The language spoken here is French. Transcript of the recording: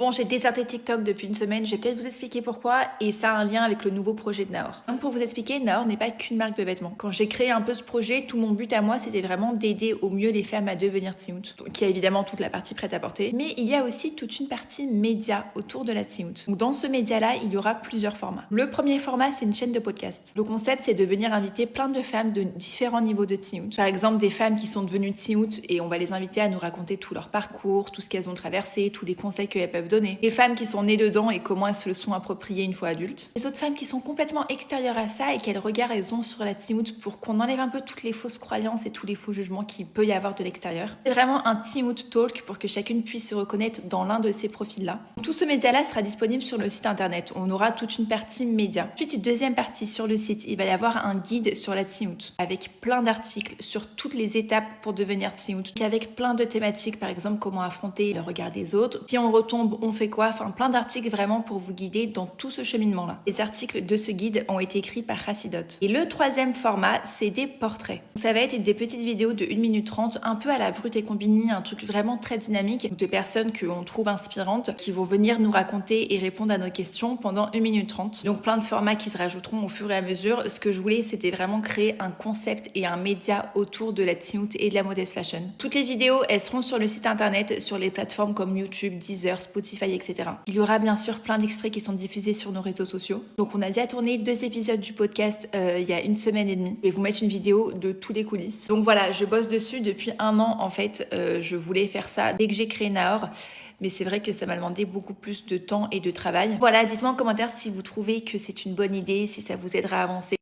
Bon, j'ai déserté TikTok depuis une semaine, je vais peut-être vous expliquer pourquoi, et ça a un lien avec le nouveau projet de Naor. Donc pour vous expliquer, Naor n'est pas qu'une marque de vêtements. Quand j'ai créé un peu ce projet, tout mon but à moi, c'était vraiment d'aider au mieux les femmes à devenir tsiout. Donc il y a évidemment toute la partie prêt-à-porter, mais il y a aussi toute une partie média autour de la tsiout. Donc dans ce média-là, il y aura plusieurs formats. Le premier format, c'est une chaîne de podcast. Le concept, c'est de venir inviter plein de femmes de différents niveaux de tsiout. Par exemple, des femmes qui sont devenues tsiout et on va les inviter à nous raconter tout leur parcours, tout ce qu'elles ont traversé, tous les conseils qu'elles peuvent donner. Les femmes qui sont nées dedans et comment elles se le sont appropriées une fois adultes. Les autres femmes qui sont complètement extérieures à ça et quel regard elles ont sur la tsiout pour qu'on enlève un peu toutes les fausses croyances et tous les faux jugements qu'il peut y avoir de l'extérieur. C'est vraiment un tsiout talk pour que chacune puisse se reconnaître dans l'un de ces profils-là. Tout ce média-là sera disponible sur le site internet. On aura toute une partie média. Ensuite, une deuxième partie sur le site, il va y avoir un guide sur la tsiout avec plein d'articles sur toutes les étapes pour devenir tsiout, avec plein de thématiques, par exemple comment affronter le regard des autres. Si on retombe, on fait quoi? Enfin, plein d'articles vraiment pour vous guider dans tout ce cheminement-là. Les articles de ce guide ont été écrits par Rassidot. Et le troisième format, c'est des portraits. Ça va être des petites vidéos de 1 minute 30, un peu à la Brut et Combini, un truc vraiment très dynamique, de personnes qu'on trouve inspirantes, qui vont venir nous raconter et répondre à nos questions pendant 1 minute 30. Donc plein de formats qui se rajouteront au fur et à mesure. Ce que je voulais, c'était vraiment créer un concept et un média autour de la tsiout et de la modest fashion. Toutes les vidéos, elles seront sur le site internet, sur les plateformes comme YouTube, Deezer, Spotify, etc. Il y aura bien sûr plein d'extraits qui sont diffusés sur nos réseaux sociaux. Donc on a déjà tourné 2 épisodes du podcast il y a 1 semaine et demie. Je vais vous mettre une vidéo de tous les coulisses. Donc voilà, je bosse dessus depuis 1 an en fait. Je voulais faire ça dès que j'ai créé Naor. Mais c'est vrai que ça m'a demandé beaucoup plus de temps et de travail. Voilà, dites-moi en commentaire si vous trouvez que c'est une bonne idée, si ça vous aidera à avancer.